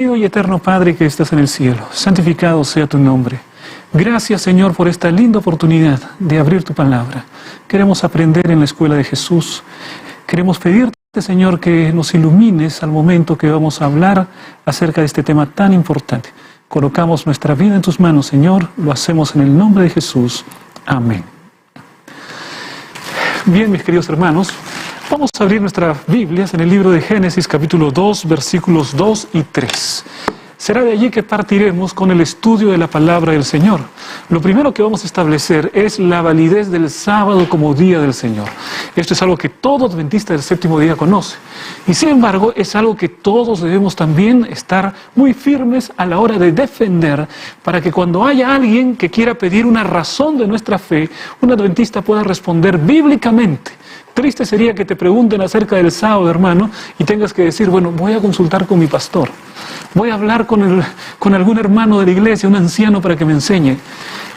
Querido y eterno Padre que estás en el cielo, santificado sea tu nombre. Gracias, Señor, por esta linda oportunidad de abrir tu palabra. Queremos aprender en la escuela de Jesús. Queremos pedirte, Señor, que nos ilumines al momento que vamos a hablar acerca de este tema tan importante. Colocamos nuestra vida en tus manos, Señor. Lo hacemos en el nombre de Jesús. Amén. Bien, mis queridos hermanos, vamos a abrir nuestras Biblias en el libro de Génesis, capítulo 2, versículos 2 y 3. Será de allí que partiremos con el estudio de la palabra del Señor. Lo primero que vamos a establecer es la validez del sábado como día del Señor. Esto es algo que todo adventista del séptimo día conoce. Y sin embargo, es algo que todos debemos también estar muy firmes a la hora de defender, para que cuando haya alguien que quiera pedir una razón de nuestra fe, un adventista pueda responder bíblicamente. Triste sería que te pregunten acerca del sábado, hermano, y tengas que decir, bueno, voy a consultar con mi pastor. Voy a hablar con algún hermano de la iglesia, un anciano, para que me enseñe.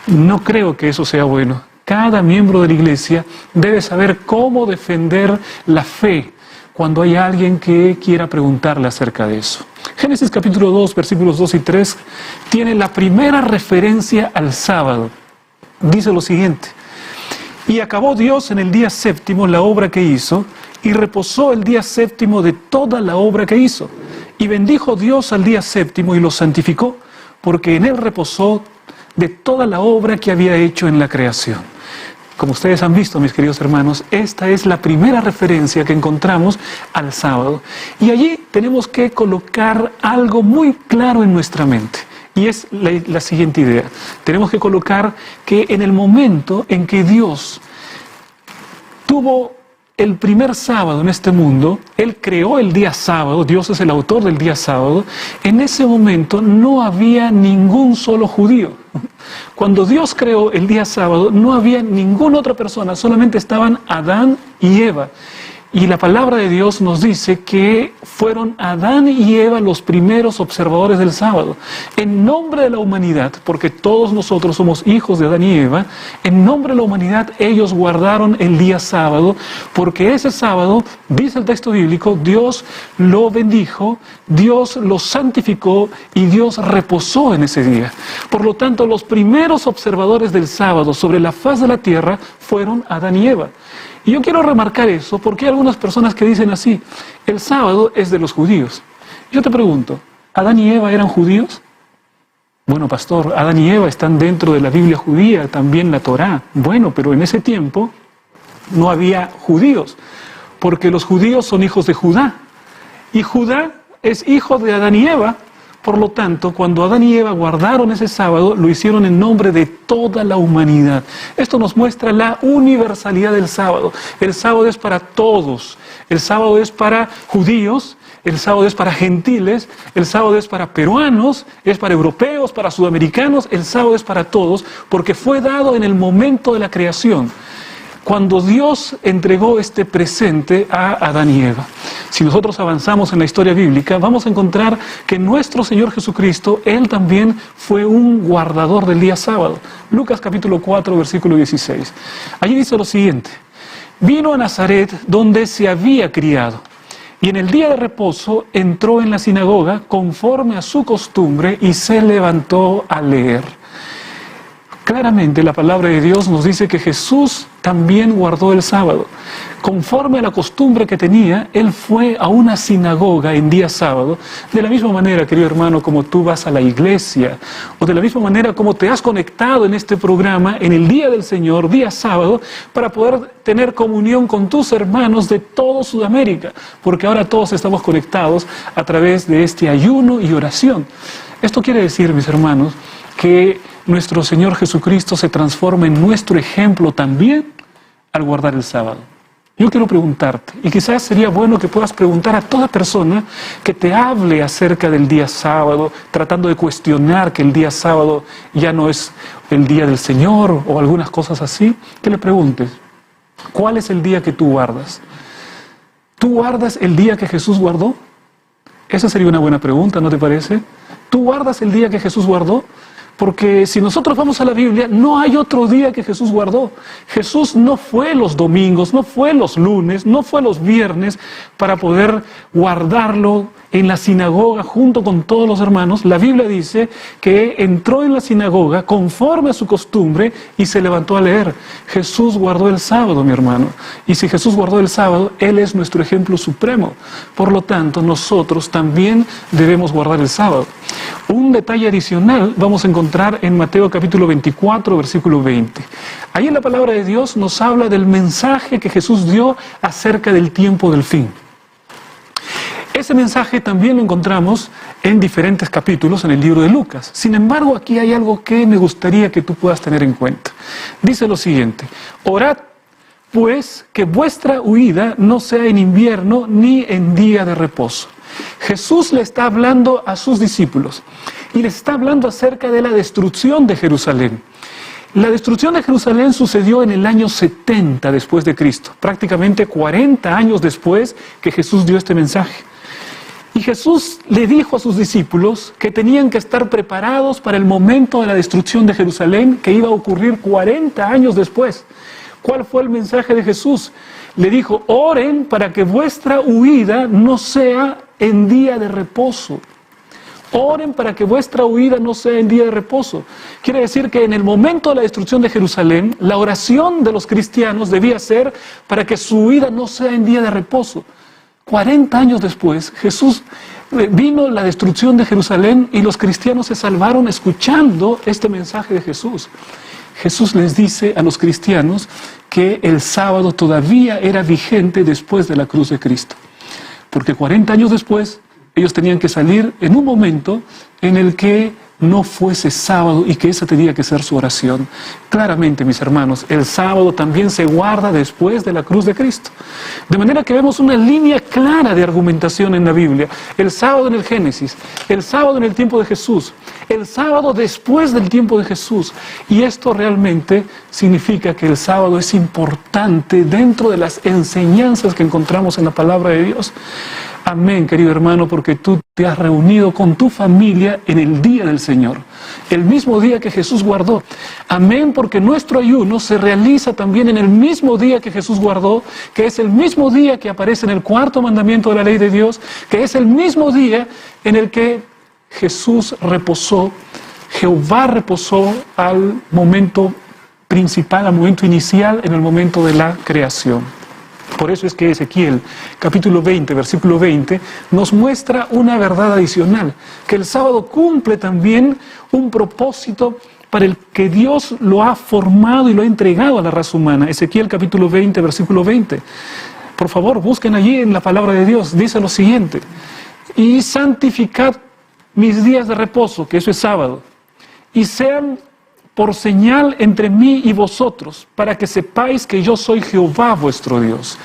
No creo que eso sea bueno. Cada miembro de la iglesia debe saber cómo defender la fe cuando hay alguien que quiera preguntarle acerca de eso. Génesis capítulo 2, versículos 2 y 3, tiene la primera referencia al sábado. Dice lo siguiente: y acabó Dios en el día séptimo la obra que hizo, y reposó el día séptimo de toda la obra que hizo. Y bendijo Dios al día séptimo y lo santificó, porque en él reposó de toda la obra que había hecho en la creación. Como ustedes han visto, mis queridos hermanos, esta es la primera referencia que encontramos al sábado. Y allí tenemos que colocar algo muy claro en nuestra mente. Y es la siguiente idea. Tenemos que colocar que en el momento en que Dios tuvo el primer sábado en este mundo, Él creó el día sábado, Dios es el autor del día sábado, en ese momento no había ningún solo judío. Cuando Dios creó el día sábado, no había ninguna otra persona, solamente estaban Adán y Eva. Y la palabra de Dios nos dice que fueron Adán y Eva los primeros observadores del sábado. En nombre de la humanidad, porque todos nosotros somos hijos de Adán y Eva, en nombre de la humanidad ellos guardaron el día sábado, porque ese sábado, dice el texto bíblico, Dios lo bendijo, Dios lo santificó y Dios reposó en ese día. Por lo tanto, los primeros observadores del sábado sobre la faz de la tierra fueron Adán y Eva. Y yo quiero remarcar eso porque hay algunas personas que dicen así: el sábado es de los judíos. Yo te pregunto, ¿Adán y Eva eran judíos? Bueno, pastor, Adán y Eva están dentro de la Biblia judía, también la Torá. Bueno, pero en ese tiempo no había judíos, porque los judíos son hijos de Judá. Y Judá es hijo de Adán y Eva. Por lo tanto, cuando Adán y Eva guardaron ese sábado, lo hicieron en nombre de toda la humanidad. Esto nos muestra la universalidad del sábado. El sábado es para todos. El sábado es para judíos, el sábado es para gentiles, el sábado es para peruanos, es para europeos, para sudamericanos. El sábado es para todos porque fue dado en el momento de la creación, cuando Dios entregó este presente a Adán y Eva. Si nosotros avanzamos en la historia bíblica, vamos a encontrar que nuestro Señor Jesucristo, Él también fue un guardador del día sábado. Lucas capítulo 4, versículo 16. Allí dice lo siguiente: vino a Nazaret, donde se había criado, y en el día de reposo entró en la sinagoga conforme a su costumbre y se levantó a leer. Claramente la palabra de Dios nos dice que Jesús también guardó el sábado. Conforme a la costumbre que tenía, Él fue a una sinagoga en día sábado, de la misma manera, querido hermano, como tú vas a la iglesia, o de la misma manera como te has conectado en este programa en el día del Señor, día sábado, para poder tener comunión con tus hermanos de toda Sudamérica, porque ahora todos estamos conectados a través de este ayuno y oración. Esto quiere decir, mis hermanos, que nuestro Señor Jesucristo se transforma en nuestro ejemplo también al guardar el sábado. Yo quiero preguntarte, y quizás sería bueno que puedas preguntar a toda persona que te hable acerca del día sábado, tratando de cuestionar que el día sábado ya no es el día del Señor o algunas cosas así, que le preguntes, ¿cuál es el día que tú guardas? ¿Tú guardas el día que Jesús guardó? Esa sería una buena pregunta, ¿no te parece? ¿Tú guardas el día que Jesús guardó? Porque si nosotros vamos a la Biblia, no hay otro día que Jesús guardó. Jesús no fue los domingos, no fue los lunes, no fue los viernes para poder guardarlo en la sinagoga junto con todos los hermanos. La Biblia dice que entró en la sinagoga conforme a su costumbre y se levantó a leer. Jesús guardó el sábado, mi hermano. Y si Jesús guardó el sábado, Él es nuestro ejemplo supremo. Por lo tanto, nosotros también debemos guardar el sábado. Un detalle adicional vamos a encontrar en Mateo capítulo 24, versículo 20. Ahí en la palabra de Dios nos habla del mensaje que Jesús dio acerca del tiempo del fin. Ese mensaje también lo encontramos en diferentes capítulos en el libro de Lucas. Sin embargo, aquí hay algo que me gustaría que tú puedas tener en cuenta. Dice lo siguiente: orad pues que vuestra huida no sea en invierno ni en día de reposo. Jesús le está hablando a sus discípulos y les está hablando acerca de la destrucción de Jerusalén. La destrucción de Jerusalén sucedió en el año 70 después de Cristo, prácticamente 40 años después que Jesús dio este mensaje. Y Jesús le dijo a sus discípulos que tenían que estar preparados para el momento de la destrucción de Jerusalén que iba a ocurrir 40 años después. ¿Cuál fue el mensaje de Jesús? Le dijo: oren para que vuestra huida no sea en día de reposo. Oren para que vuestra huida no sea en día de reposo. Quiere decir que en el momento de la destrucción de Jerusalén, la oración de los cristianos debía ser para que su huida no sea en día de reposo. 40 años después, vino la destrucción de Jerusalén y los cristianos se salvaron escuchando este mensaje de Jesús. Jesús les dice a los cristianos que el sábado todavía era vigente después de la cruz de Cristo. Porque 40 años después, ellos tenían que salir en un momento en el que no fuese sábado y que esa tenía que ser su oración. Claramente, mis hermanos, el sábado también se guarda después de la cruz de Cristo. De manera que vemos una línea clara de argumentación en la Biblia. El sábado en el Génesis, el sábado en el tiempo de Jesús, el sábado después del tiempo de Jesús. Y esto realmente significa que el sábado es importante dentro de las enseñanzas que encontramos en la palabra de Dios. Amén, querido hermano, porque tú te has reunido con tu familia en el día del Señor, el mismo día que Jesús guardó. Amén, porque nuestro ayuno se realiza también en el mismo día que Jesús guardó, que es el mismo día que aparece en el cuarto mandamiento de la ley de Dios, que es el mismo día en el que Jesús reposó, Jehová reposó al momento principal, al momento inicial, en el momento de la creación. Por eso es que Ezequiel, capítulo 20, versículo 20, nos muestra una verdad adicional, que el sábado cumple también un propósito para el que Dios lo ha formado y lo ha entregado a la raza humana. Ezequiel, capítulo 20, versículo 20. Por favor, busquen allí en la palabra de Dios, dice lo siguiente: y santificad mis días de reposo, que eso es sábado, y sean por señal entre mí y vosotros, para que sepáis que yo soy Jehová vuestro Dios.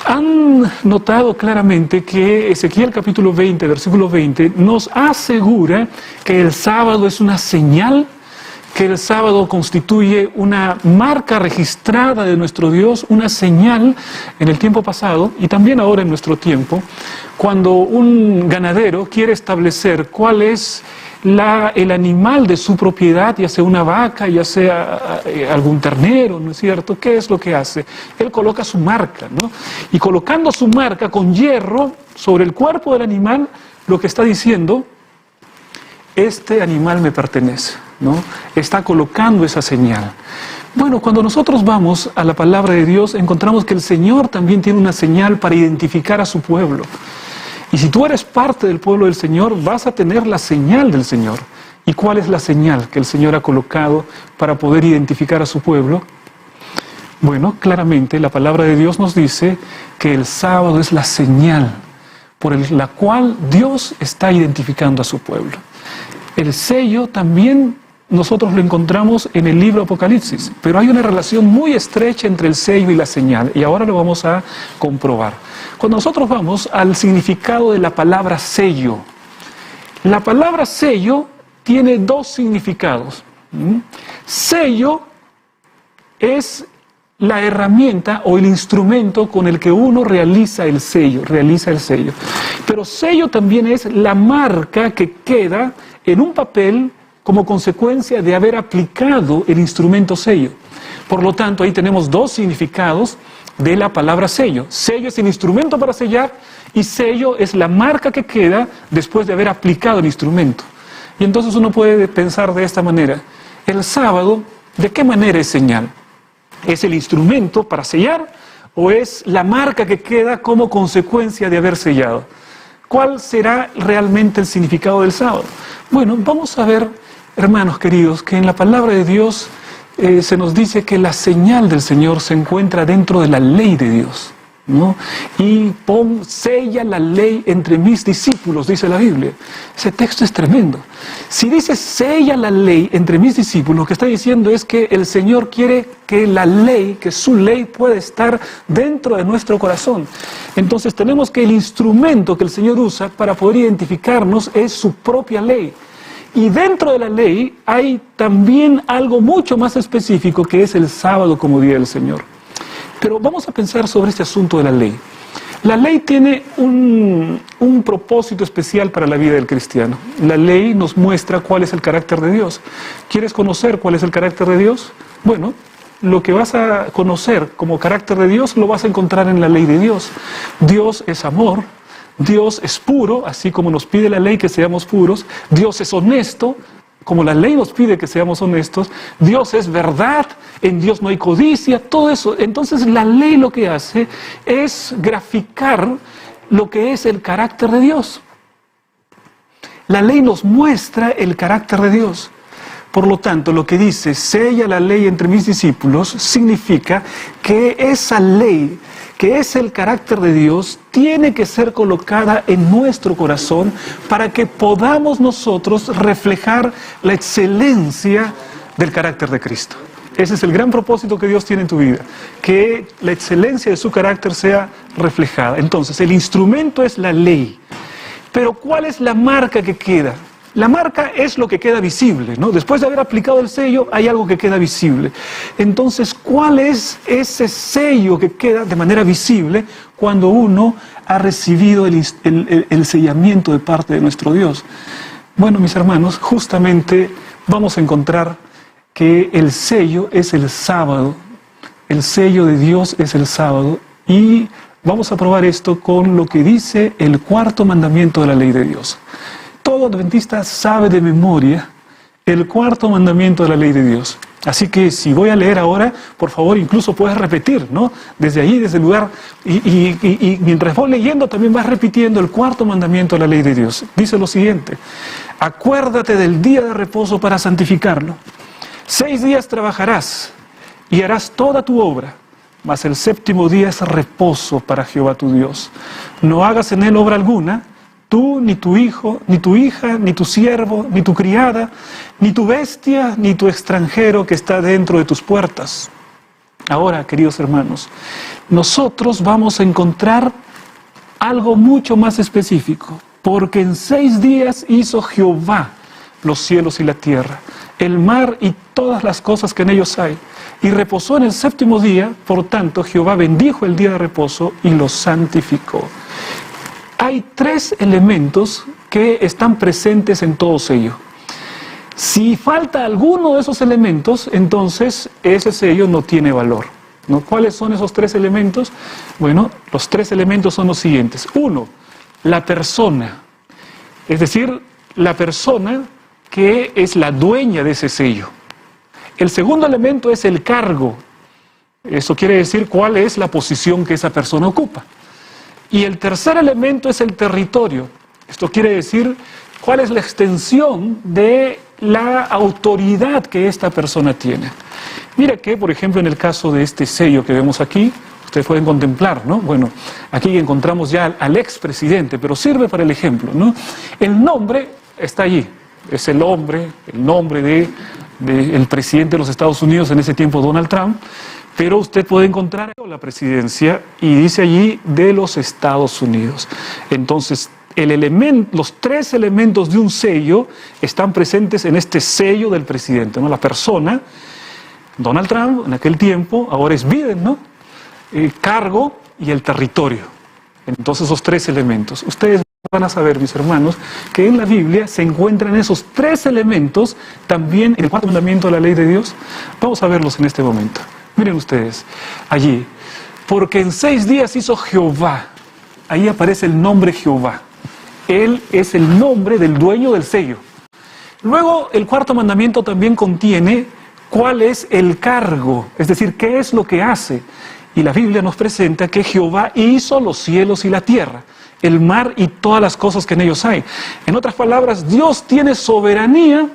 Han notado claramente que Ezequiel capítulo 20, versículo 20, nos asegura que el sábado es una señal, que el sábado constituye una marca registrada de nuestro Dios, una señal en el tiempo pasado y también ahora en nuestro tiempo, cuando un ganadero quiere establecer cuál es el animal de su propiedad, ya sea una vaca, ya sea algún ternero, ¿no es cierto? ¿Qué es lo que hace? Él coloca su marca, ¿no? Y colocando su marca con hierro sobre el cuerpo del animal, lo que está diciendo: este animal me pertenece, ¿no? Está colocando esa señal. Bueno, cuando nosotros vamos a la palabra de Dios, encontramos que el Señor también tiene una señal para identificar a su pueblo. Y si tú eres parte del pueblo del Señor, vas a tener la señal del Señor. ¿Y cuál es la señal que el Señor ha colocado para poder identificar a su pueblo? Bueno, claramente la palabra de Dios nos dice que el sábado es la señal por la cual Dios está identificando a su pueblo. El sello también nosotros lo encontramos en el libro Apocalipsis, pero hay una relación muy estrecha entre el sello y la señal, y ahora lo vamos a comprobar. Cuando nosotros vamos al significado de la palabra sello, la palabra sello tiene dos significados. Sello es la herramienta o el instrumento con el que uno realiza el sello. Pero sello también es la marca que queda en un papel como consecuencia de haber aplicado el instrumento sello. Por lo tanto, ahí tenemos dos significados de la palabra sello. Sello es el instrumento para sellar y sello es la marca que queda después de haber aplicado el instrumento. Y entonces uno puede pensar de esta manera: el sábado, ¿de qué manera es señal? ¿Es el instrumento para sellar o es la marca que queda como consecuencia de haber sellado? ¿Cuál será realmente el significado del sábado? Bueno, vamos a ver, hermanos queridos, que en la palabra de Dios se nos dice que la señal del Señor se encuentra dentro de la ley de Dios, ¿no? Y sella la ley entre mis discípulos, dice la Biblia. Ese texto es tremendo. Si dice sella la ley entre mis discípulos, lo que está diciendo es que el Señor quiere que la ley, que su ley pueda estar dentro de nuestro corazón. Entonces tenemos que el instrumento que el Señor usa para poder identificarnos es su propia ley. Y dentro de la ley hay también algo mucho más específico, que es el sábado como día del Señor. Pero vamos a pensar sobre este asunto de la ley. La ley tiene un propósito especial para la vida del cristiano. La ley nos muestra cuál es el carácter de Dios. ¿Quieres conocer cuál es el carácter de Dios? Bueno, lo que vas a conocer como carácter de Dios lo vas a encontrar en la ley de Dios. Dios es amor. Dios es puro, así como nos pide la ley que seamos puros. Dios es honesto, como la ley nos pide que seamos honestos. Dios es verdad, en Dios no hay codicia, todo eso. Entonces la ley lo que hace es graficar lo que es el carácter de Dios. La ley nos muestra el carácter de Dios. Por lo tanto, lo que dice, sella la ley entre mis discípulos, significa que esa ley, que es el carácter de Dios, tiene que ser colocada en nuestro corazón para que podamos nosotros reflejar la excelencia del carácter de Cristo. Ese es el gran propósito que Dios tiene en tu vida, que la excelencia de su carácter sea reflejada. Entonces, el instrumento es la ley. Pero ¿cuál es la marca que queda? La marca es lo que queda visible, ¿no? Después de haber aplicado el sello, hay algo que queda visible. Entonces, ¿cuál es ese sello que queda de manera visible cuando uno ha recibido el sellamiento de parte de nuestro Dios? Bueno, mis hermanos, justamente vamos a encontrar que el sello es el sábado. El sello de Dios es el sábado. Y vamos a probar esto con lo que dice el cuarto mandamiento de la ley de Dios. Todo adventista sabe de memoria el cuarto mandamiento de la ley de Dios. Así que si voy a leer ahora, por favor, incluso puedes repetir, ¿no? Desde allí, desde el lugar, y mientras voy leyendo también vas repitiendo el cuarto mandamiento de la ley de Dios. Dice lo siguiente: acuérdate del día de reposo para santificarlo. 6 días trabajarás y harás toda tu obra, mas el séptimo día es reposo para Jehová tu Dios. No hagas en él obra alguna, tú, ni tu hijo, ni tu hija, ni tu siervo, ni tu criada, ni tu bestia, ni tu extranjero que está dentro de tus puertas. Ahora, queridos hermanos, nosotros vamos a encontrar algo mucho más específico, porque en 6 días hizo Jehová los cielos y la tierra, el mar y todas las cosas que en ellos hay, y reposó en el séptimo día. Por tanto, Jehová bendijo el día de reposo y lo santificó. Hay 3 elementos que están presentes en todo sello. Si falta alguno de esos elementos, entonces ese sello no tiene valor, ¿no? ¿Cuáles son esos 3 elementos? Bueno, los 3 elementos son los siguientes. 1, la persona, es decir, la persona que es la dueña de ese sello. El segundo elemento es el cargo. Eso quiere decir cuál es la posición que esa persona ocupa. Y el tercer elemento es el territorio. Esto quiere decir cuál es la extensión de la autoridad que esta persona tiene. Mira que, por ejemplo, en el caso de este sello que vemos aquí, ustedes pueden contemplar, ¿no? Bueno, aquí encontramos ya al expresidente, pero sirve para el ejemplo, ¿no? El nombre está allí, es el nombre del presidente de los Estados Unidos en ese tiempo, Donald Trump. Pero usted puede encontrar la presidencia y dice allí de los Estados Unidos. Entonces, los 3 elementos de un sello están presentes en este sello del presidente, ¿no? La persona, Donald Trump en aquel tiempo, ahora es Biden, ¿no? El cargo y el territorio. Entonces, esos 3 elementos. Ustedes van a saber, mis hermanos, que en la Biblia se encuentran esos 3 elementos también en el 4º mandamiento de la ley de Dios. Vamos a verlos en este momento. Miren ustedes, allí, porque en 6 días hizo Jehová. Ahí aparece el nombre Jehová. Él es el nombre del dueño del sello. Luego, el 4º mandamiento también contiene cuál es el cargo, es decir, qué es lo que hace. Y la Biblia nos presenta que Jehová hizo los cielos y la tierra, el mar y todas las cosas que en ellos hay. En otras palabras, Dios tiene soberanía,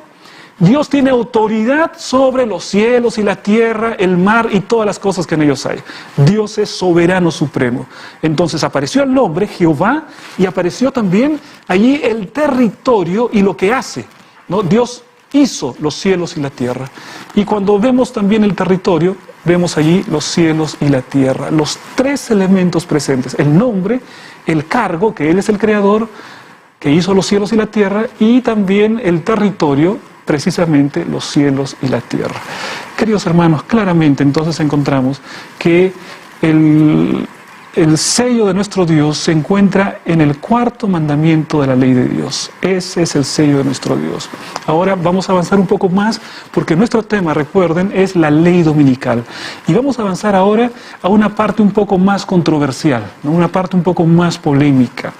Dios tiene autoridad sobre los cielos y la tierra, el mar y todas las cosas que en ellos hay. Dios es soberano supremo. Entonces apareció el nombre Jehová y apareció también allí el territorio y lo que hace, ¿no? Dios hizo los cielos y la tierra. Y cuando vemos también el territorio, vemos allí los cielos y la tierra, los 3 elementos presentes: el nombre, el cargo, que Él es el creador, que hizo los cielos y la tierra, y también el territorio, precisamente los cielos y la tierra. Queridos hermanos, claramente entonces encontramos que el sello de nuestro Dios se encuentra en el 4º mandamiento de la ley de Dios. Ese es el sello de nuestro Dios. Ahora vamos a avanzar un poco más, porque nuestro tema, recuerden, es la ley dominical. Y vamos a avanzar ahora a una parte un poco más controversial, ¿no? Una parte un poco más polémica.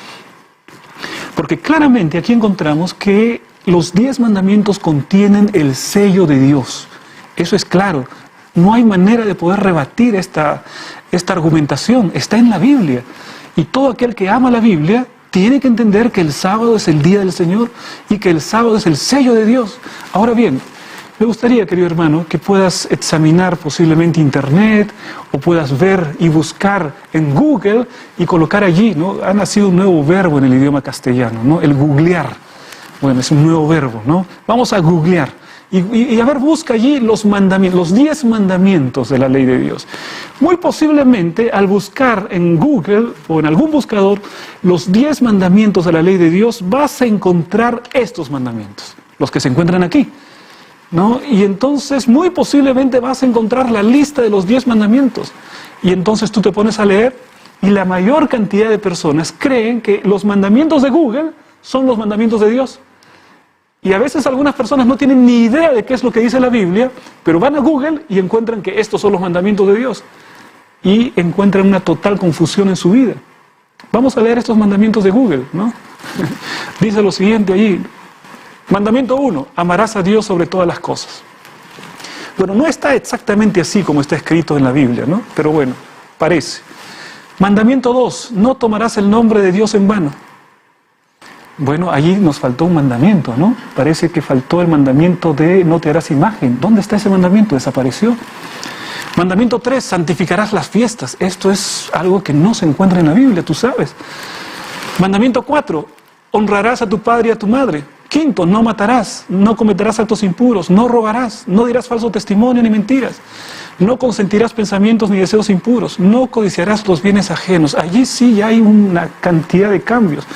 Porque claramente aquí encontramos que los 10 mandamientos contienen el sello de Dios. Eso es claro. No hay manera de poder rebatir esta argumentación. Está en la Biblia. Y todo aquel que ama la Biblia tiene que entender que el sábado es el día del Señor y que el sábado es el sello de Dios. Ahora bien, me gustaría, querido hermano, que puedas examinar posiblemente Internet o puedas ver y buscar en Google y colocar allí, ¿no? Ha nacido un nuevo verbo en el idioma castellano, ¿no? El googlear. Bueno, es un nuevo verbo, ¿no? Vamos a googlear. Y a ver, busca allí los mandamientos, los 10 mandamientos de la ley de Dios. Muy posiblemente, al buscar en Google o en algún buscador los 10 mandamientos de la ley de Dios, vas a encontrar estos mandamientos, los que se encuentran aquí, ¿no? Y entonces, muy posiblemente vas a encontrar la lista de los 10 mandamientos. Y entonces tú te pones a leer, y la mayor cantidad de personas creen que los mandamientos de Google son los mandamientos de Dios. Y a veces algunas personas no tienen ni idea de qué es lo que dice la Biblia, pero van a Google y encuentran que estos son los mandamientos de Dios. Y encuentran una total confusión en su vida. Vamos a leer estos mandamientos de Google, ¿no? Dice lo siguiente allí. Mandamiento 1, amarás a Dios sobre todas las cosas. Bueno, no está exactamente así como está escrito en la Biblia, ¿no? Pero bueno, parece. Mandamiento 2, no tomarás el nombre de Dios en vano. Bueno, allí nos faltó un mandamiento, ¿no? Parece que faltó el mandamiento de no te harás imagen. ¿Dónde está ese mandamiento? Desapareció. Mandamiento 3, santificarás las fiestas. Esto es algo que no se encuentra en la Biblia, tú sabes. Mandamiento 4, honrarás a tu padre y a tu madre. 5, no matarás, no cometerás actos impuros, no robarás, no dirás falso testimonio ni mentiras. No consentirás pensamientos ni deseos impuros, no codiciarás los bienes ajenos. Allí sí hay una cantidad de cambios.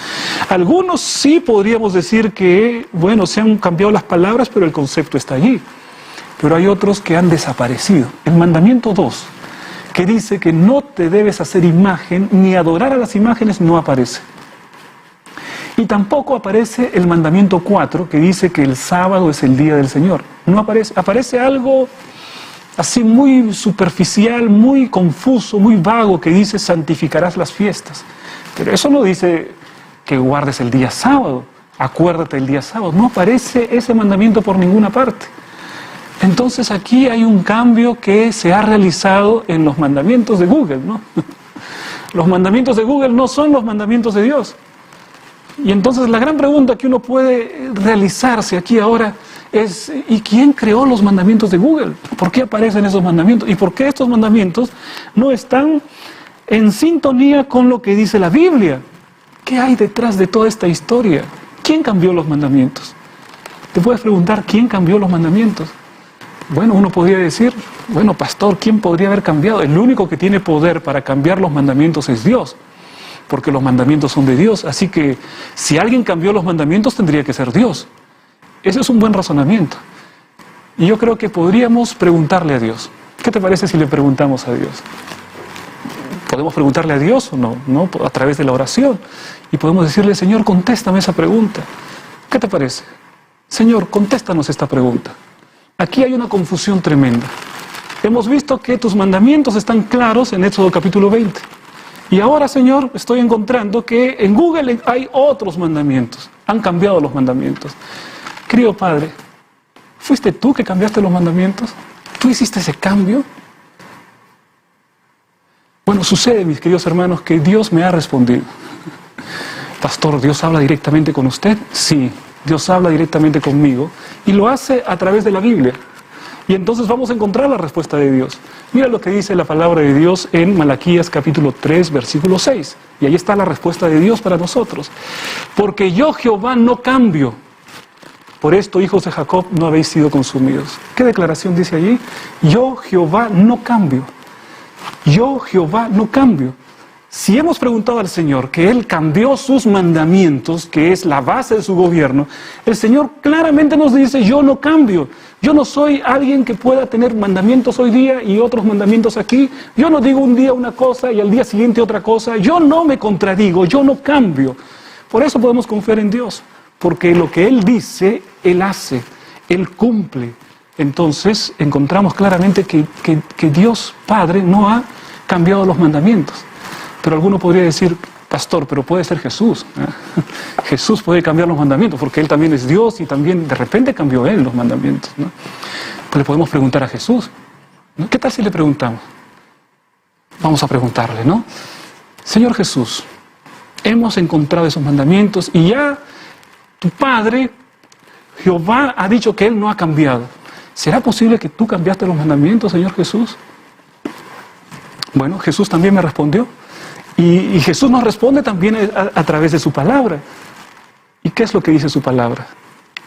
Algunos sí podríamos decir que, bueno, se han cambiado las palabras, pero el concepto está allí. Pero hay otros que han desaparecido. El mandamiento 2, que dice que no te debes hacer imagen ni adorar a las imágenes, no aparece. Y tampoco aparece el mandamiento 4, que dice que el sábado es el día del Señor. No aparece, aparece algo así muy superficial, muy confuso, muy vago, que dice santificarás las fiestas. Pero eso no dice que guardes el día sábado, acuérdate el día sábado. No aparece ese mandamiento por ninguna parte. Entonces aquí hay un cambio que se ha realizado en los mandamientos de Google, ¿no? Los mandamientos de Google no son los mandamientos de Dios. Y entonces la gran pregunta que uno puede realizarse aquí ahora es, ¿y quién creó los mandamientos de Google? ¿Por qué aparecen esos mandamientos? ¿Y por qué estos mandamientos no están en sintonía con lo que dice la Biblia? ¿Qué hay detrás de toda esta historia? ¿Quién cambió los mandamientos? Te puedes preguntar, ¿quién cambió los mandamientos? Bueno, uno podría decir, bueno, pastor, ¿quién podría haber cambiado? El único que tiene poder para cambiar los mandamientos es Dios, porque los mandamientos son de Dios. Así que si alguien cambió los mandamientos, tendría que ser Dios. Ese es un buen razonamiento. Y yo creo que podríamos preguntarle a Dios. ¿Qué te parece si le preguntamos a Dios? ¿Podemos preguntarle a Dios o no? ¿No? A través de la oración. y podemos decirle, Señor, contéstame esa pregunta. ¿Qué te parece? Señor, contéstanos esta pregunta. Aquí hay una confusión tremenda. Hemos visto que tus mandamientos están claros en Éxodo capítulo 20. Y ahora, Señor, estoy encontrando que en Google hay otros mandamientos. Han cambiado los mandamientos. Querido Padre, ¿fuiste tú que cambiaste los mandamientos? ¿Tú hiciste ese cambio? Bueno, sucede, mis queridos hermanos, que Dios me ha respondido. Pastor, ¿Dios habla directamente con usted? Sí, Dios habla directamente conmigo y lo hace a través de la Biblia. Y entonces vamos a encontrar la respuesta de Dios. Mira lo que dice la palabra de Dios en Malaquías capítulo 3, versículo 6. Y ahí está la respuesta de Dios para nosotros. Porque yo, Jehová, no cambio. Por esto, hijos de Jacob, no habéis sido consumidos. ¿Qué declaración dice allí? Yo, Jehová, no cambio. Yo, Jehová, no cambio. Si hemos preguntado al Señor que Él cambió sus mandamientos, que es la base de su gobierno, el Señor claramente nos dice, yo no cambio. Yo no soy alguien que pueda tener mandamientos hoy día y otros mandamientos aquí. Yo no digo un día una cosa y al día siguiente otra cosa. Yo no me contradigo, yo no cambio. Por eso podemos confiar en Dios, porque lo que Él dice, Él hace, Él cumple. Entonces encontramos claramente que Dios Padre no ha cambiado los mandamientos. Pero alguno podría decir, pastor, pero puede ser Jesús. Jesús puede cambiar los mandamientos, porque Él también es Dios y también de repente cambió Él los mandamientos, ¿no? Pues le podemos preguntar a Jesús, ¿no? ¿Qué tal si le preguntamos? Vamos a preguntarle, ¿no? Señor Jesús, hemos encontrado esos mandamientos y ya tu Padre, Jehová, ha dicho que Él no ha cambiado. ¿Será posible que tú cambiaste los mandamientos, Señor Jesús? Bueno, Jesús también me respondió. Y Jesús nos responde también a través de su palabra. ¿Y qué es lo que dice su palabra?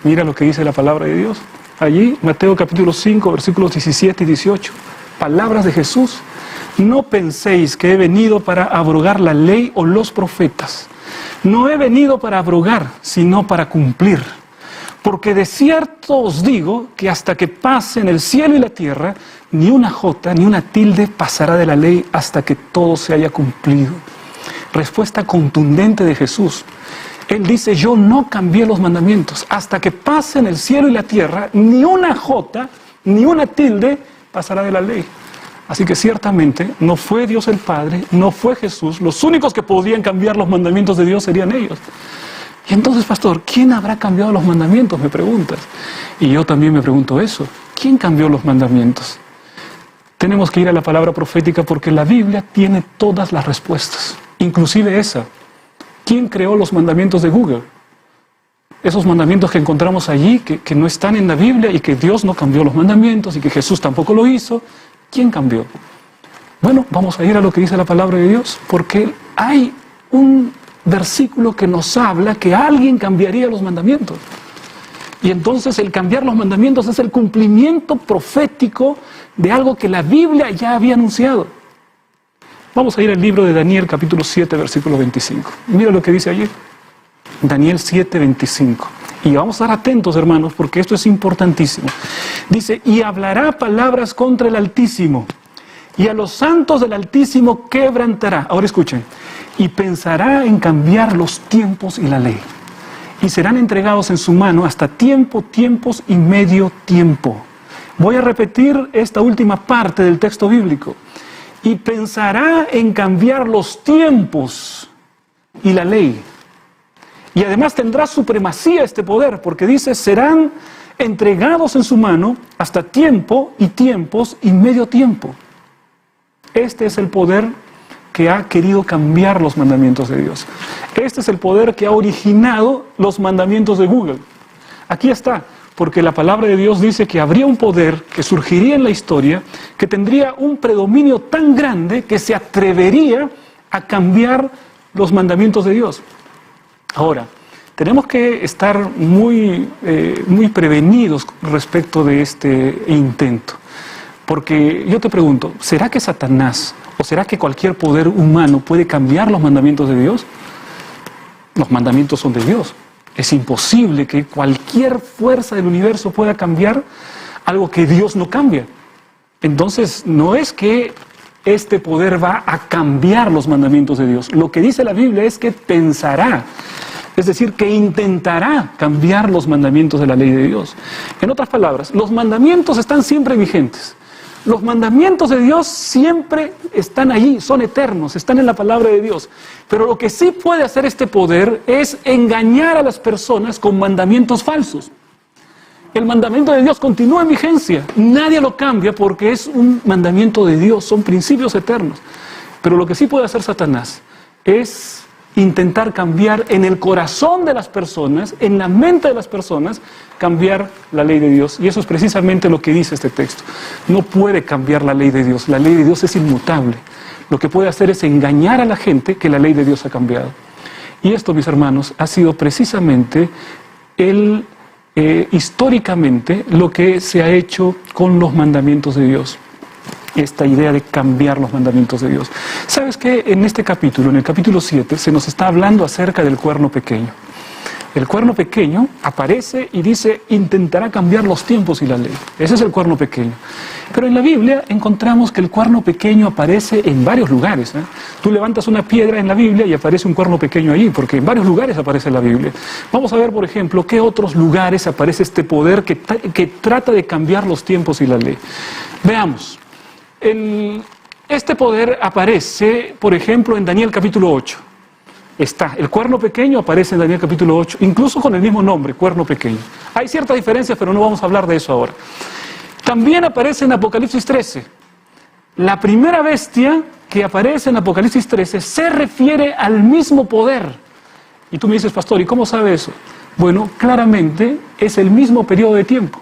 Mira lo que dice la palabra de Dios. Allí, Mateo capítulo 5, versículos 17 y 18. Palabras de Jesús. No penséis que he venido para abrogar la ley o los profetas. No he venido para abrogar, sino para cumplir. Porque de cierto os digo que hasta que pasen el cielo y la tierra, ni una jota ni una tilde pasará de la ley hasta que todo se haya cumplido. Respuesta contundente de Jesús. Él dice, yo no cambié los mandamientos. Hasta que pasen el cielo y la tierra, ni una jota ni una tilde pasará de la ley. Así que ciertamente no fue Dios el Padre, no fue Jesús. Los únicos que podían cambiar los mandamientos de Dios serían ellos. Y entonces, pastor, ¿quién habrá cambiado los mandamientos? Me preguntas. Y yo también me pregunto eso. ¿Quién cambió los mandamientos? Tenemos que ir a la palabra profética porque la Biblia tiene todas las respuestas, inclusive esa. ¿Quién creó los mandamientos de Google? Esos mandamientos que encontramos allí, que no están en la Biblia y que Dios no cambió los mandamientos y que Jesús tampoco lo hizo. ¿Quién cambió? Bueno, vamos a ir a lo que dice la palabra de Dios, porque hay un versículo que nos habla que alguien cambiaría los mandamientos. Y entonces el cambiar los mandamientos es el cumplimiento profético de algo que la Biblia ya había anunciado. Vamos a ir al libro de Daniel, capítulo 7, versículo 25. Mira lo que dice allí. Daniel 7, 25. Y vamos a estar atentos, hermanos, porque esto es importantísimo. Dice, y hablará palabras contra el Altísimo, y a los santos del Altísimo quebrantará. Ahora escuchen. Y pensará en cambiar los tiempos y la ley. Y serán entregados en su mano hasta tiempo, tiempos y medio tiempo. Voy a repetir esta última parte del texto bíblico. Y pensará en cambiar los tiempos y la ley. Y además tendrá supremacía este poder, porque dice, serán entregados en su mano hasta tiempo y tiempos y medio tiempo. Este es el poder que ha querido cambiar los mandamientos de Dios. Este es el poder que ha originado los mandamientos de Google. Aquí está, porque la palabra de Dios dice que habría un poder que surgiría en la historia, que tendría un predominio tan grande que se atrevería a cambiar los mandamientos de Dios. Ahora, tenemos que estar muy prevenidos respecto de este intento. Porque yo te pregunto, ¿será que Satanás o será que cualquier poder humano puede cambiar los mandamientos de Dios? Los mandamientos son de Dios. Es imposible que cualquier fuerza del universo pueda cambiar algo que Dios no cambia. Entonces, no es que este poder va a cambiar los mandamientos de Dios. Lo que dice la Biblia es que pensará, es decir, que intentará cambiar los mandamientos de la ley de Dios. En otras palabras, los mandamientos están siempre vigentes. Los mandamientos de Dios siempre están allí, son eternos, están en la palabra de Dios. Pero lo que sí puede hacer este poder es engañar a las personas con mandamientos falsos. El mandamiento de Dios continúa en vigencia, nadie lo cambia porque es un mandamiento de Dios, son principios eternos. Pero lo que sí puede hacer Satanás es intentar cambiar en el corazón de las personas, en la mente de las personas, cambiar la ley de Dios. Y eso es precisamente lo que dice este texto. No puede cambiar la ley de Dios, la ley de Dios es inmutable. Lo que puede hacer es engañar a la gente que la ley de Dios ha cambiado. Y esto, mis hermanos, ha sido precisamente históricamente lo que se ha hecho con los mandamientos de Dios. Esta idea de cambiar los mandamientos de Dios. ¿Sabes qué? En este capítulo, en el capítulo 7, se nos está hablando acerca del cuerno pequeño. El cuerno pequeño aparece y dice, intentará cambiar los tiempos y la ley. Ese es el cuerno pequeño. Pero en la Biblia encontramos que el cuerno pequeño aparece en varios lugares. Tú levantas una piedra en la Biblia y aparece un cuerno pequeño allí, porque en varios lugares aparece la Biblia. Vamos a ver, por ejemplo, qué otros lugares aparece este poder que trata de cambiar los tiempos y la ley. Veamos. Este poder aparece, por ejemplo, en Daniel capítulo 8. El cuerno pequeño aparece en Daniel capítulo 8, incluso con el mismo nombre, cuerno pequeño. Hay ciertas diferencias, pero no vamos a hablar de eso ahora. También aparece en Apocalipsis 13. La primera bestia que aparece en Apocalipsis 13 se refiere al mismo poder. Y tú me dices, pastor, ¿y cómo sabe eso? Bueno, claramente es el mismo periodo de tiempo.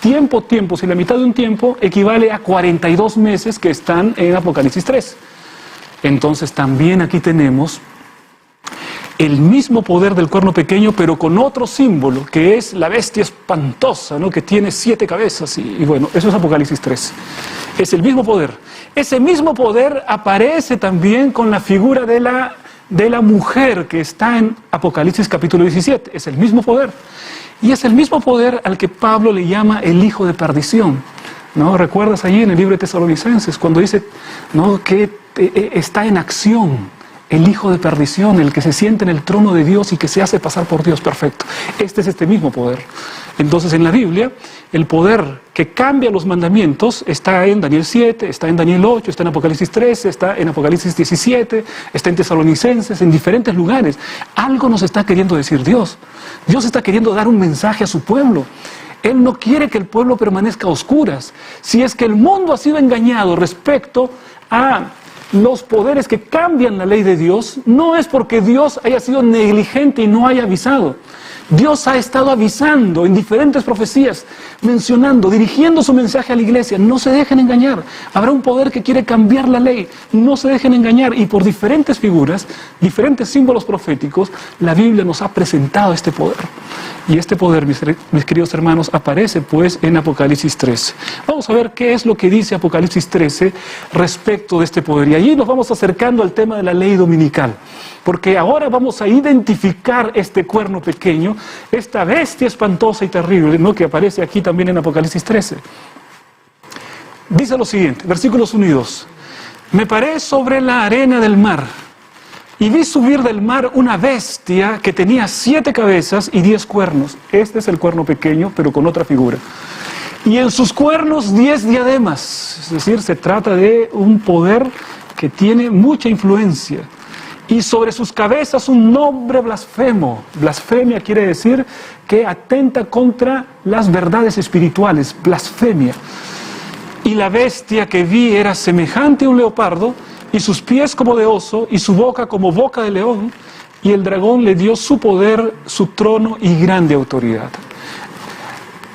Tiempo, si la mitad de un tiempo equivale a 42 meses que están en Apocalipsis 3. Entonces también aquí tenemos el mismo poder del cuerno pequeño, pero con otro símbolo, que es la bestia espantosa, ¿no? Que tiene 7 cabezas, y bueno, eso es Apocalipsis 3. Es el mismo poder. Ese mismo poder aparece también con la figura de la mujer que está en Apocalipsis capítulo 17. Es el mismo poder. Y es el mismo poder al que Pablo le llama el hijo de perdición, ¿no? ¿Recuerdas allí en el libro de Tesalonicenses cuando dice, ¿no?, que está en acción el hijo de perdición, el que se siente en el trono de Dios y que se hace pasar por Dios perfecto? Este es este mismo poder. Entonces en la Biblia el poder que cambia los mandamientos está en Daniel 7, está en Daniel 8, está en Apocalipsis 13, está en Apocalipsis 17, está en Tesalonicenses, en diferentes lugares. Algo nos está queriendo decir Dios. Dios está queriendo dar un mensaje a su pueblo. Él no quiere que el pueblo permanezca a oscuras. Si es que el mundo ha sido engañado respecto a los poderes que cambian la ley de Dios, no es porque Dios haya sido negligente y no haya avisado. Dios ha estado avisando en diferentes profecías, mencionando, dirigiendo su mensaje a la iglesia. No se dejen engañar. Habrá un poder que quiere cambiar la ley. No se dejen engañar. Y por diferentes figuras, diferentes símbolos proféticos, la Biblia nos ha presentado este poder. Y este poder, mis queridos hermanos, aparece pues en Apocalipsis 13. Vamos a ver qué es lo que dice Apocalipsis 13 respecto de este poder. Y allí nos vamos acercando al tema de la ley dominical. Porque ahora vamos a identificar este cuerno pequeño, esta bestia espantosa y terrible, ¿no?, que aparece aquí también en Apocalipsis 13. Dice lo siguiente, versículos 1 y 2. Me paré sobre la arena del mar y vi subir del mar una bestia que tenía 7 cabezas y 10 cuernos. Este es el cuerno pequeño, pero con otra figura. Y en sus cuernos 10 diademas. Es decir, se trata de un poder que tiene mucha influencia. Y sobre sus cabezas un nombre blasfemo. Blasfemia quiere decir que atenta contra las verdades espirituales. Blasfemia. Y la bestia que vi era semejante a un leopardo, y sus pies como de oso, y su boca como boca de león. Y el dragón le dio su poder, su trono y grande autoridad.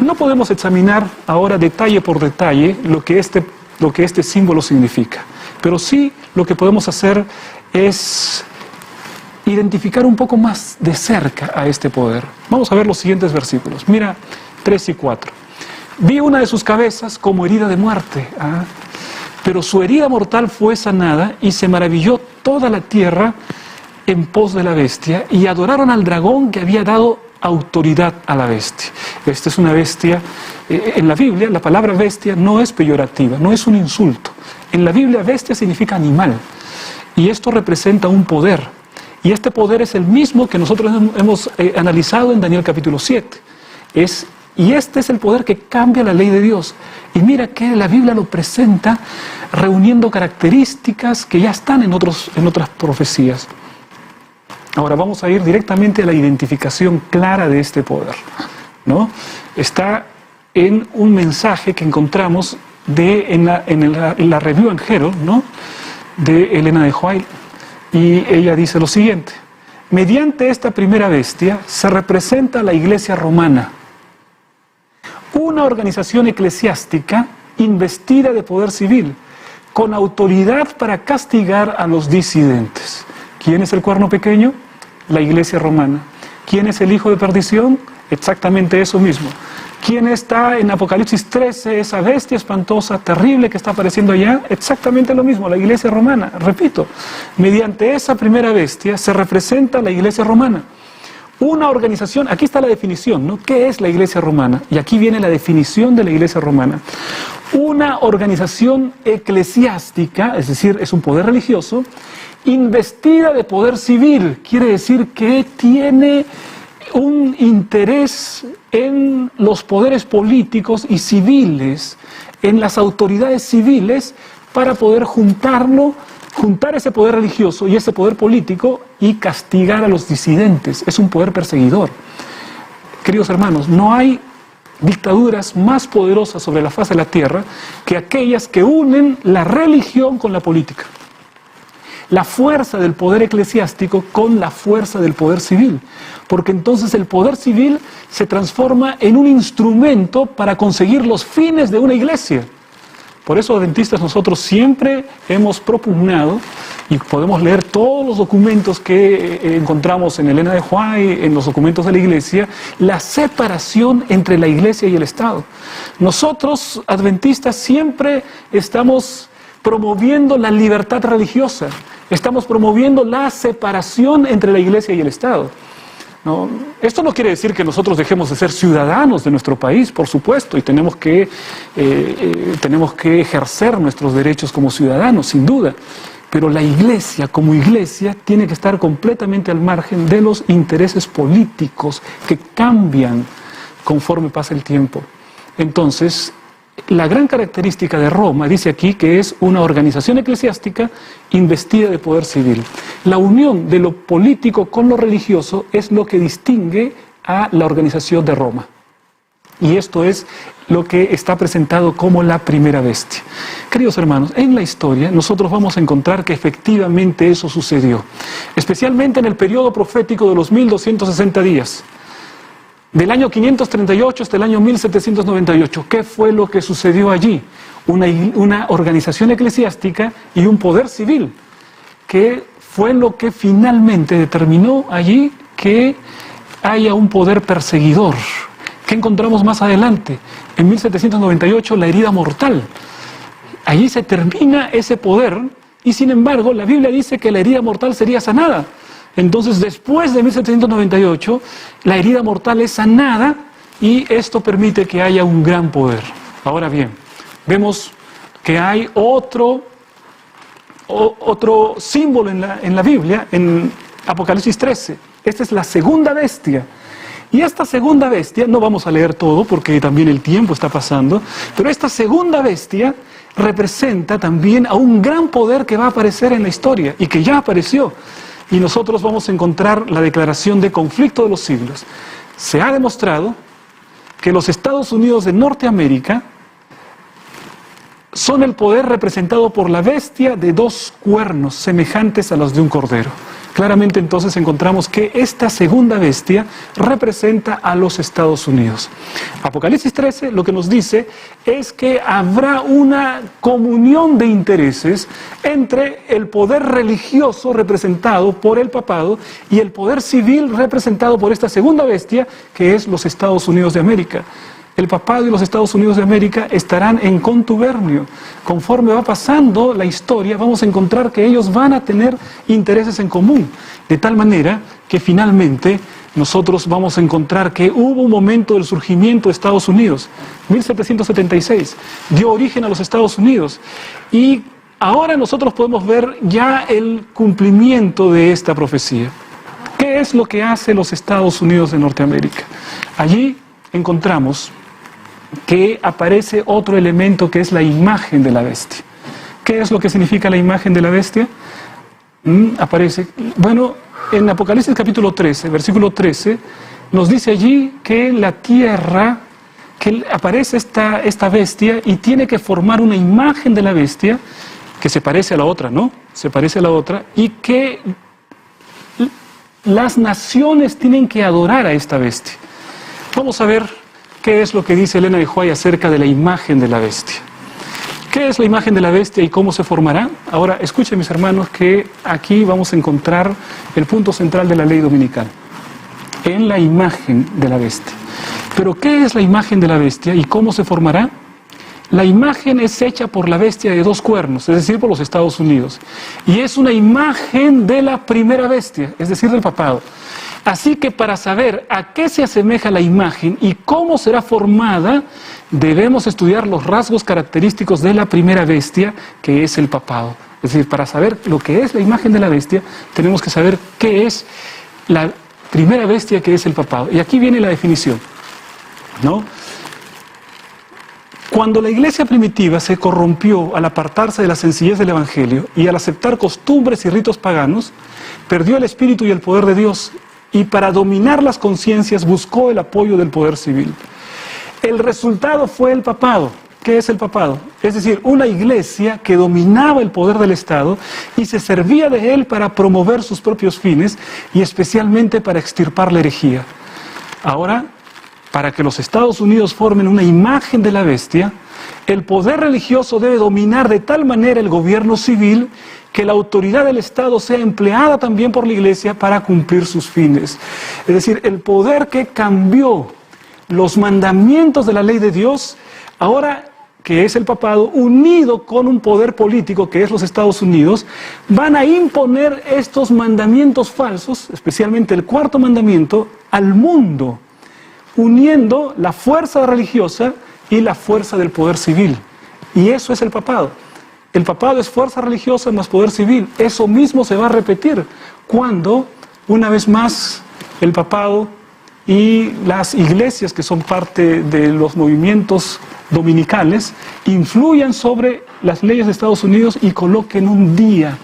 No podemos examinar ahora detalle por detalle lo que este símbolo significa. Pero sí lo que podemos hacer es identificar un poco más de cerca a este poder. Vamos a ver los siguientes versículos. Mira 3 y 4. Vi una de sus cabezas como herida de muerte, pero su herida mortal fue sanada y se maravilló toda la tierra en pos de la bestia y adoraron al dragón que había dado autoridad a la bestia. Esta es una bestia, en la Biblia la palabra bestia no es peyorativa, no es un insulto. En la Biblia bestia significa animal, y esto representa un poder, y este poder es el mismo que nosotros hemos analizado en Daniel capítulo 7. Y este es el poder que cambia la ley de Dios. Y mira que la Biblia lo presenta reuniendo características que ya están en otras profecías. Ahora vamos a ir directamente a la identificación clara de este poder, ¿no? Está en un mensaje que encontramos en la Review and Herald, ¿no?, de Elena de White, y ella dice lo siguiente: mediante esta primera bestia se representa la Iglesia romana, una organización eclesiástica investida de poder civil, con autoridad para castigar a los disidentes. ¿Quién es el cuerno pequeño? La Iglesia romana. ¿Quién es el hijo de perdición? Exactamente eso mismo. ¿Quién está en Apocalipsis 13, esa bestia espantosa, terrible que está apareciendo allá? Exactamente lo mismo, la Iglesia romana. Repito, mediante esa primera bestia se representa la Iglesia romana. Una organización, aquí está la definición, ¿no? ¿Qué es la Iglesia romana? Y aquí viene la definición de la Iglesia romana. Una organización eclesiástica, es decir, es un poder religioso, investida de poder civil, quiere decir que tiene un interés en los poderes políticos y civiles, en las autoridades civiles, para poder juntar ese poder religioso y ese poder político y castigar a los disidentes. Es un poder perseguidor. Queridos hermanos, no hay dictaduras más poderosas sobre la faz de la tierra que aquellas que unen la religión con la política. La fuerza del poder eclesiástico con la fuerza del poder civil, porque entonces el poder civil se transforma en un instrumento para conseguir los fines de una iglesia. Por eso, adventistas, nosotros siempre hemos propugnado, y podemos leer todos los documentos que encontramos en Elena de White, en los documentos de la iglesia, la separación entre la iglesia y el Estado. Nosotros, adventistas, siempre estamos promoviendo la libertad religiosa, estamos promoviendo la separación entre la iglesia y el Estado, ¿no? Esto no quiere decir que nosotros dejemos de ser ciudadanos de nuestro país, por supuesto, y tenemos que ejercer nuestros derechos como ciudadanos, sin duda, pero la iglesia como iglesia tiene que estar completamente al margen de los intereses políticos que cambian conforme pasa el tiempo. Entonces, la gran característica de Roma, dice aquí, que es una organización eclesiástica investida de poder civil. La unión de lo político con lo religioso es lo que distingue a la organización de Roma. Y esto es lo que está presentado como la primera bestia. Queridos hermanos, en la historia nosotros vamos a encontrar que efectivamente eso sucedió, especialmente en el periodo profético de los 1260 días. Del año 538 hasta el año 1798, ¿qué fue lo que sucedió allí? Una organización eclesiástica y un poder civil, que fue lo que finalmente determinó allí que haya un poder perseguidor. ¿Qué encontramos más adelante? En 1798, la herida mortal. Allí se termina ese poder y, sin embargo, la Biblia dice que la herida mortal sería sanada. Entonces, después de 1798, la herida mortal es sanada y esto permite que haya un gran poder. Ahora bien, vemos que hay otro símbolo en la Biblia, en Apocalipsis 13. Esta es la segunda bestia. Y esta segunda bestia, no vamos a leer todo porque también el tiempo está pasando, pero esta segunda bestia representa también a un gran poder que va a aparecer en la historia y que ya apareció. Y nosotros vamos a encontrar la declaración de conflicto de los siglos. Se ha demostrado que los Estados Unidos de Norteamérica son el poder representado por la bestia de dos cuernos semejantes a los de un cordero. Claramente entonces encontramos que esta segunda bestia representa a los Estados Unidos. Apocalipsis 13 lo que nos dice es que habrá una comunión de intereses entre el poder religioso representado por el papado y el poder civil representado por esta segunda bestia que es los Estados Unidos de América. el papado y los Estados Unidos de América estarán en contubernio. Conforme va pasando la historia, vamos a encontrar que ellos van a tener intereses en común, de tal manera que finalmente nosotros vamos a encontrar que hubo un momento del surgimiento de Estados Unidos, 1776, dio origen a los Estados Unidos, y ahora nosotros podemos ver ya el cumplimiento de esta profecía. ¿Qué es lo que hace los Estados Unidos de Norteamérica? Allí encontramos que aparece otro elemento que es la imagen de la bestia. ¿Qué es lo que significa la imagen de la bestia? Aparece, bueno, en Apocalipsis capítulo 13, versículo 13, nos dice allí que en la tierra, que aparece esta bestia y tiene que formar una imagen de la bestia que se parece a la otra, ¿no? Se parece a la otra, y que las naciones tienen que adorar a esta bestia. Vamos a ver qué es lo que dice Elena de White acerca de la imagen de la bestia. ¿Qué es la imagen de la bestia y cómo se formará? Ahora, escuchen mis hermanos que aquí vamos a encontrar el punto central de la ley dominical, en la imagen de la bestia. Pero ¿qué es la imagen de la bestia y cómo se formará? La imagen es hecha por la bestia de 2 cuernos, es decir, por los Estados Unidos. Y es una imagen de la primera bestia, es decir, del papado. Así que para saber a qué se asemeja la imagen y cómo será formada, debemos estudiar los rasgos característicos de la primera bestia, que es el papado. Es decir, para saber lo que es la imagen de la bestia, tenemos que saber qué es la primera bestia, que es el papado. Y aquí viene la definición, ¿no? Cuando la iglesia primitiva se corrompió al apartarse de la sencillez del Evangelio y al aceptar costumbres y ritos paganos, perdió el espíritu y el poder de Dios, y para dominar las conciencias buscó el apoyo del poder civil. El resultado fue el papado. ¿Qué es el papado? Es decir, una iglesia que dominaba el poder del Estado y se servía de él para promover sus propios fines y especialmente para extirpar la herejía. Ahora, para que los Estados Unidos formen una imagen de la bestia, el poder religioso debe dominar de tal manera el gobierno civil que la autoridad del Estado sea empleada también por la iglesia para cumplir sus fines. Es decir, el poder que cambió los mandamientos de la ley de Dios, ahora que es el papado, unido con un poder político que es los Estados Unidos, van a imponer estos mandamientos falsos, especialmente el 4º mandamiento, al mundo, uniendo la fuerza religiosa y la fuerza del poder civil. Y eso es el papado. El papado es fuerza religiosa más poder civil. Eso mismo se va a repetir cuando, una vez más, el papado y las iglesias que son parte de los movimientos dominicales influyan sobre las leyes de Estados Unidos y coloquen un día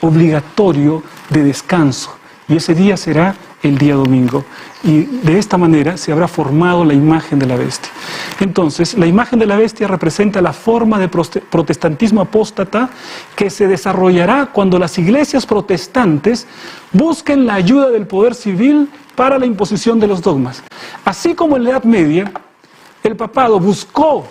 obligatorio de descanso. Y ese día será el día domingo. Y de esta manera se habrá formado la imagen de la bestia. Entonces, la imagen de la bestia representa la forma de protestantismo apóstata que se desarrollará cuando las iglesias protestantes busquen la ayuda del poder civil para la imposición de los dogmas. Así como en la Edad Media, el papado buscó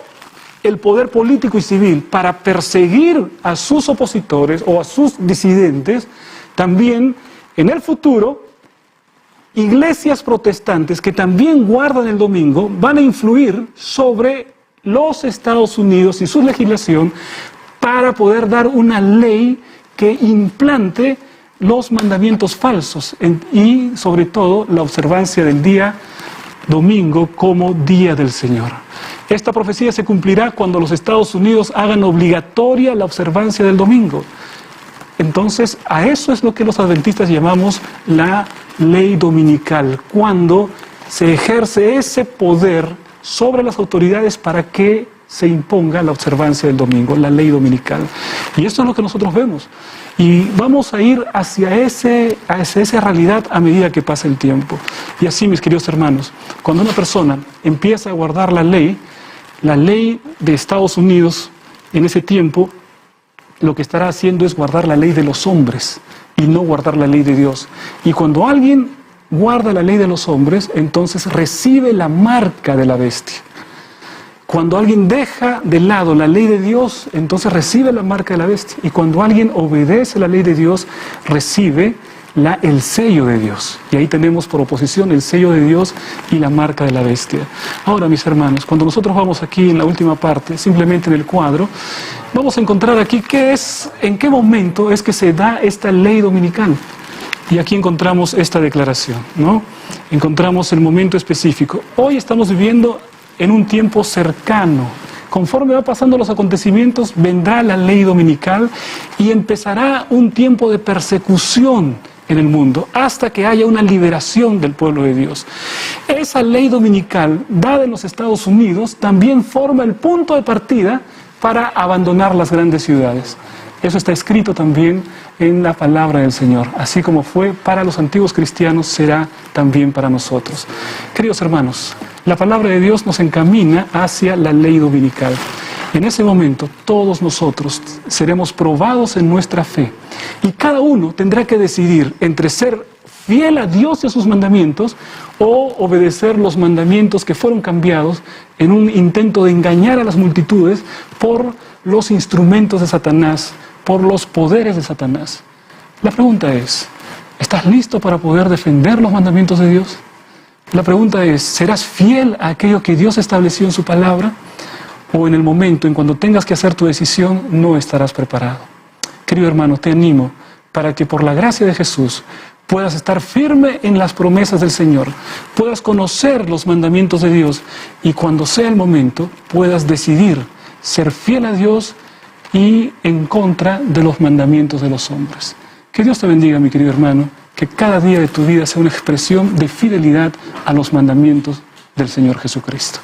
el poder político y civil para perseguir a sus opositores o a sus disidentes, también en el futuro, iglesias protestantes que también guardan el domingo van a influir sobre los Estados Unidos y su legislación para poder dar una ley que implante los mandamientos falsos y sobre todo la observancia del día domingo como día del Señor. Esta profecía se cumplirá cuando los Estados Unidos hagan obligatoria la observancia del domingo. Entonces, a eso es lo que los adventistas llamamos la ley dominical, cuando se ejerce ese poder sobre las autoridades para que se imponga la observancia del domingo, la ley dominical. Y esto es lo que nosotros vemos. Y vamos a ir hacia esa realidad a medida que pasa el tiempo. Y así, mis queridos hermanos, cuando una persona empieza a guardar la ley de Estados Unidos en ese tiempo, lo que estará haciendo es guardar la ley de los hombres y no guardar la ley de Dios. Y cuando alguien guarda la ley de los hombres, entonces recibe la marca de la bestia. Cuando alguien deja de lado la ley de Dios, entonces recibe la marca de la bestia. Y cuando alguien obedece la ley de Dios, recibe el sello de Dios. Y ahí tenemos por oposición el sello de Dios y la marca de la bestia. Ahora, mis hermanos, cuando nosotros vamos aquí en la última parte, simplemente en el cuadro, vamos a encontrar aquí en qué momento es que se da esta ley dominical. Y aquí encontramos esta declaración, ¿no? Encontramos el momento específico. Hoy estamos viviendo en un tiempo cercano. Conforme va pasando los acontecimientos, vendrá la ley dominical y empezará un tiempo de persecución en el mundo, hasta que haya una liberación del pueblo de Dios. Esa ley dominical, dada en los Estados Unidos, también forma el punto de partida para abandonar las grandes ciudades. Eso está escrito también en la palabra del Señor. Así como fue para los antiguos cristianos, será también para nosotros. Queridos hermanos, la palabra de Dios nos encamina hacia la ley dominical. En ese momento, todos nosotros seremos probados en nuestra fe. Y cada uno tendrá que decidir entre ser fiel a Dios y a sus mandamientos o obedecer los mandamientos que fueron cambiados en un intento de engañar a las multitudes por los instrumentos de Satanás, por los poderes de Satanás. La pregunta es, ¿estás listo para poder defender los mandamientos de Dios? La pregunta es, ¿serás fiel a aquello que Dios estableció en su palabra? ¿O en el momento en cuando tengas que hacer tu decisión, no estarás preparado? Querido hermano, te animo para que por la gracia de Jesús puedas estar firme en las promesas del Señor, puedas conocer los mandamientos de Dios y cuando sea el momento puedas decidir ser fiel a Dios y en contra de los mandamientos de los hombres. Que Dios te bendiga, mi querido hermano, que cada día de tu vida sea una expresión de fidelidad a los mandamientos del Señor Jesucristo.